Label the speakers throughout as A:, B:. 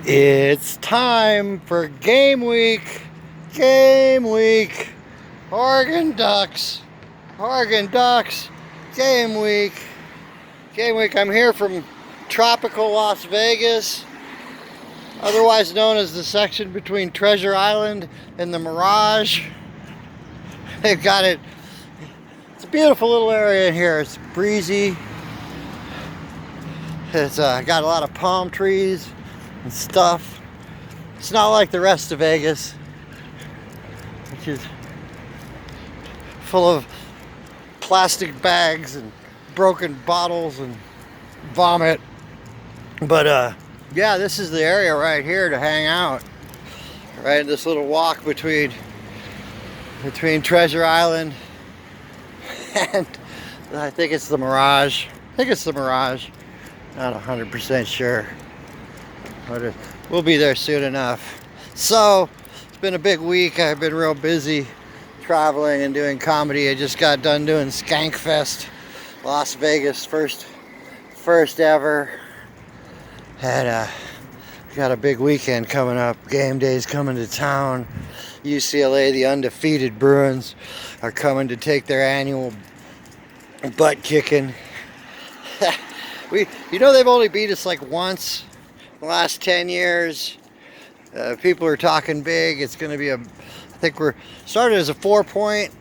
A: It's time for Game Week. Game Week. Oregon Ducks. Oregon Ducks. Game Week. Game Week. I'm here from tropical Las Vegas, otherwise known as the section between Treasure Island and the Mirage. They've got it. It's a beautiful little area in here. It's breezy. It's got a lot of palm trees and stuff. It's not like the rest of Vegas, which is full of plastic bags and broken bottles and vomit. But yeah, this is the area right here to hang out. Right, this little walk between Treasure Island and I think it's the Mirage. Not 100% sure, but we'll be there soon enough. So it's been a big week. I've been real busy traveling and doing comedy. I just got done doing Skankfest, Las Vegas, first ever. Had got a big weekend coming up. Game Day's coming to town. UCLA, the undefeated Bruins, are coming to take their annual butt kicking. They've only beat us like once in the last 10 years. People are talking big. It's going to be I think we're started as a 4-point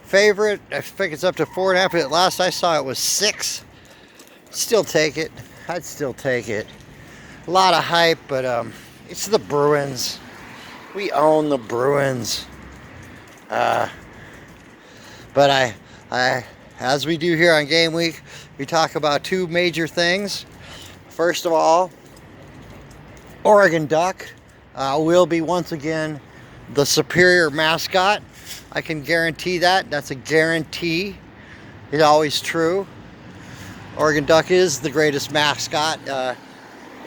A: favorite. I think it's up to 4.5. Last I saw it was 6. Still take it. I'd still take it. A lot of hype, but it's the Bruins. We own the Bruins. But as we do here on Game Week, we talk about two major things. First of all, Oregon Duck will be once again the superior mascot. I can guarantee that. That's a guarantee. It's always true. Oregon Duck is the greatest mascot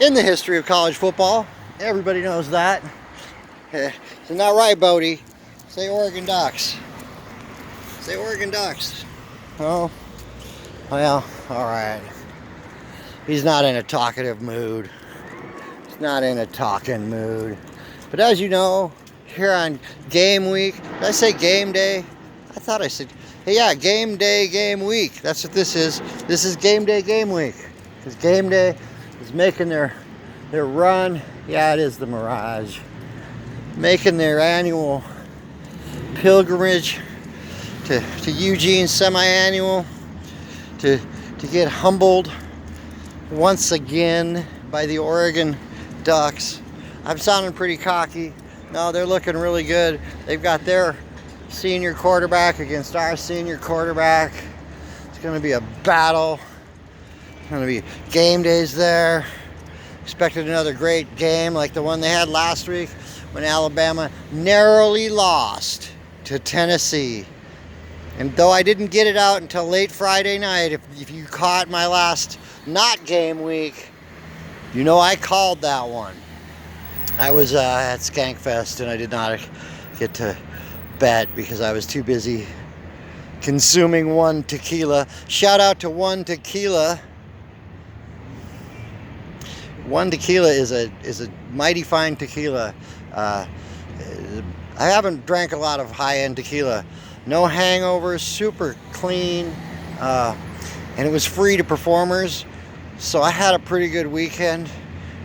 A: in the history of college football. Everybody knows that. Isn't that right, Bodie? Say Oregon Ducks. Say Oregon Ducks. Oh, well, all right. He's not in a talkative mood. He's not in a talking mood. But as you know, here on Game Week, did I say Game Day? I thought I said, hey, yeah, Game Day, Game Week. That's what this is. This is Game Day, Game Week. Because Game Day is making their run. Yeah, it is the Mirage. Making their annual pilgrimage to Eugene, semi-annual, to get humbled once again by the Oregon Ducks. I'm sounding pretty cocky. No, they're looking really good. They've got their senior quarterback against our senior quarterback. It's going to be a battle. It's going to be game days there. Expected another great game like the one they had last week when Alabama narrowly lost to Tennessee. And though I didn't get it out until late Friday night, if you caught my last not game week, you know I called that one. I was at Skankfest and I did not get to bet because I was too busy consuming one tequila. Shout out to One Tequila. One Tequila is a mighty fine tequila. I haven't drank a lot of high-end tequila. No hangovers, super clean, and it was free to performers. So I had a pretty good weekend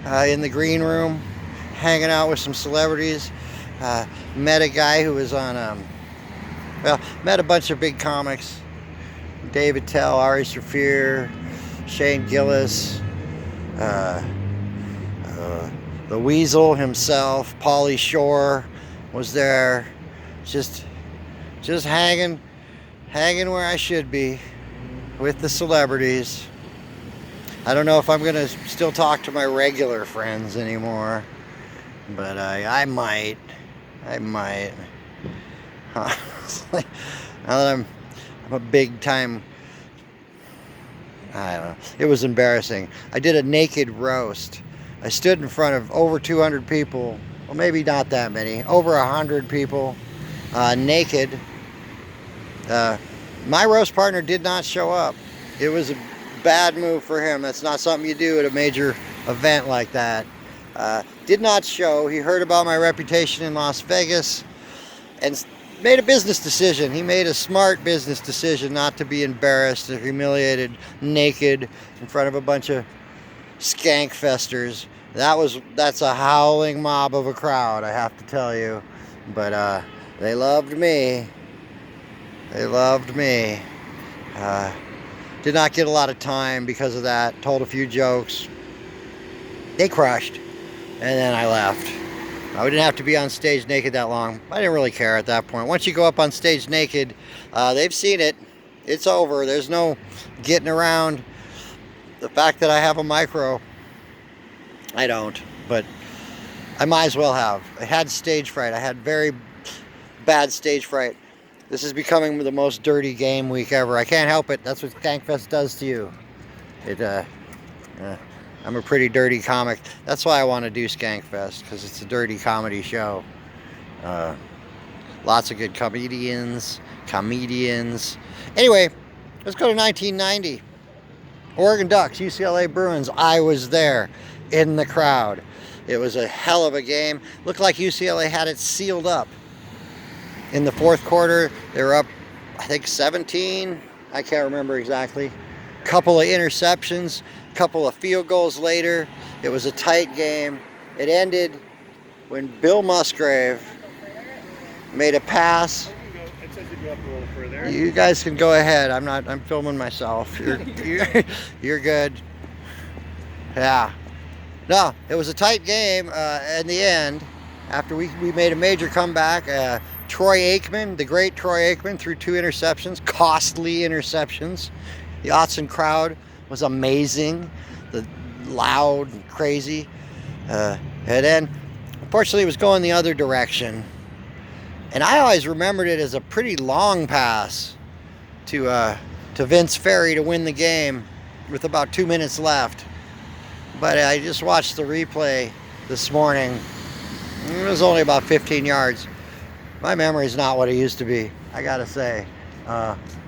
A: in the green room, hanging out with some celebrities. Met a guy who was on, met a bunch of big comics. David Tell, Ari Shaffir, Shane Gillis, the Weasel himself, Pauly Shore was there. Just hanging where I should be with the celebrities. I don't know if I'm going to still talk to my regular friends anymore, but I might. Honestly, now that I'm a big time, I don't know. It was embarrassing. I did a naked roast. I stood in front of over 200 people. Well, maybe not that many. Over 100 people, naked. My roast partner did not show up. It was a bad move for him. That's not something you do at a major event like that. Did not show. He heard about my reputation in Las Vegas and made a business decision. He made a smart business decision not to be embarrassed or humiliated naked in front of a bunch of skank festers. That's a howling mob of a crowd, I have to tell you. But they loved me. They loved me. Did not get a lot of time because of that. Told a few jokes. They crushed. And then I left. I didn't have to be on stage naked that long. I didn't really care at that point. Once you go up on stage naked, they've seen it. It's over. There's no getting around the fact that I have a micro. I don't, but I might as well have. I had stage fright. I had very bad stage fright. This is becoming the most dirty game week ever. I can't help it. That's what Skankfest does to you. I'm a pretty dirty comic. That's why I want to do Skankfest, because it's a dirty comedy show. Lots of good comedians. Anyway, let's go to 1990. Oregon Ducks, UCLA Bruins. I was there in the crowd. It was a hell of a game. Looked like UCLA had it sealed up. In the fourth quarter, they were up, I think, 17. I can't remember exactly. Couple of interceptions, couple of field goals later. It was a tight game. It ended when Bill Musgrave made a pass.
B: It says to go up a little further.
A: You guys can go ahead. I'm filming myself. You're good. Yeah. No, it was a tight game in the end. After we made a major comeback, Troy Aikman, the great Troy Aikman, threw 2 interceptions, costly interceptions. The Autzen crowd was amazing, loud and crazy. And then, unfortunately, it was going the other direction. And I always remembered it as a pretty long pass to Vince Ferry to win the game with about 2 minutes left. But I just watched the replay this morning. It was only about 15 yards. My memory's not what it used to be, I gotta say.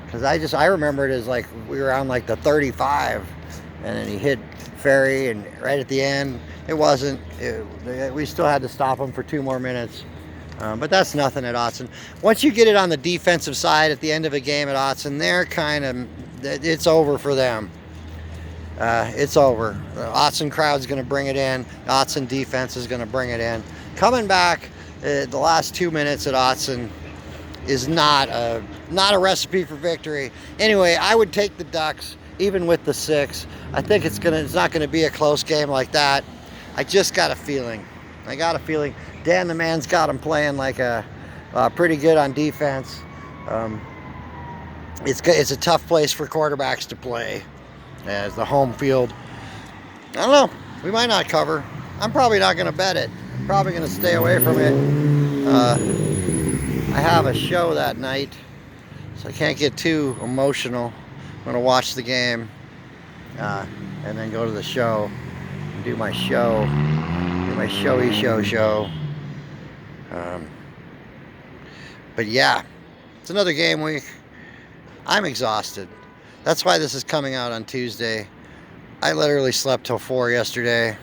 A: Because I remember it as like we were on like the 35, and then he hit Ferry, and right at the end, it wasn't. We still had to stop him for 2 more minutes. But that's nothing at Autzen. Once you get it on the defensive side at the end of a game at Autzen, it's over for them. It's over. The Autzen crowd's going to bring it in. The Autzen defense is going to bring it in. Coming back, the last 2 minutes at Autzen is not a recipe for victory. Anyway, I would take the Ducks, even with the 6. I think it's not going to be a close game like that. I just got a feeling. Dan the man's got him playing like pretty good on defense. It's a tough place for quarterbacks to play as the home field. I don't know. We might not cover. I'm probably not going to bet it. I'm probably going to stay away from it. I have a show that night, so I can't get too emotional. I'm going to watch the game and then go to the show and do my show. My showy show. But yeah, it's another game week. I'm exhausted. That's why this is coming out on Tuesday. I literally slept till 4 yesterday.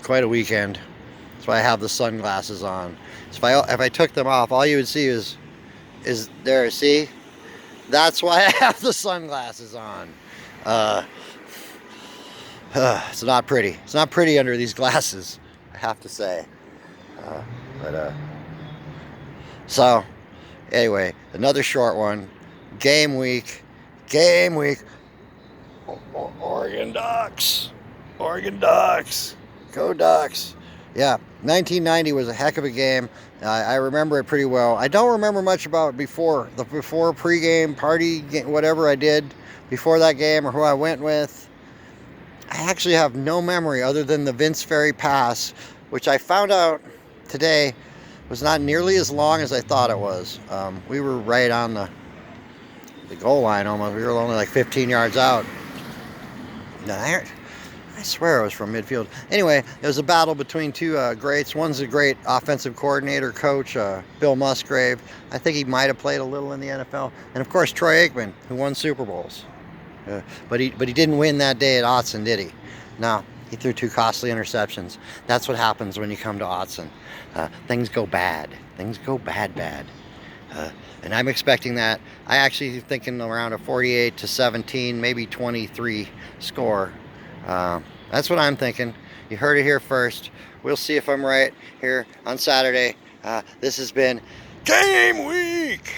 A: Quite a weekend. That's why I have the sunglasses on. So if I took them off, all you would see is there. See? That's why I have the sunglasses on. It's not pretty. It's not pretty under these glasses, I have to say. So, anyway, another short one. Game week. Oregon Ducks. Go Ducks. Yeah, 1990 was a heck of a game. I remember it pretty well. I don't remember much about before pregame party, whatever I did before that game or who I went with. I actually have no memory other than the Vince Ferry pass, which I found out today was not nearly as long as I thought it was. We were right on the goal line almost. We were only like 15 yards out. I swear it was from midfield. Anyway, it was a battle between 2 greats. One's a great offensive coordinator, coach, Bill Musgrave. I think he might have played a little in the NFL. And of course, Troy Aikman, who won Super Bowls. But he didn't win that day at Autzen, did he? No, he threw 2 costly interceptions. That's what happens when you come to Autzen. Things go bad. Things go bad. And I'm expecting that. I actually thinking around a 48-17, maybe 23 score. That's what I'm thinking. You heard it here first. We'll see if I'm right here on Saturday. This has been Game Week.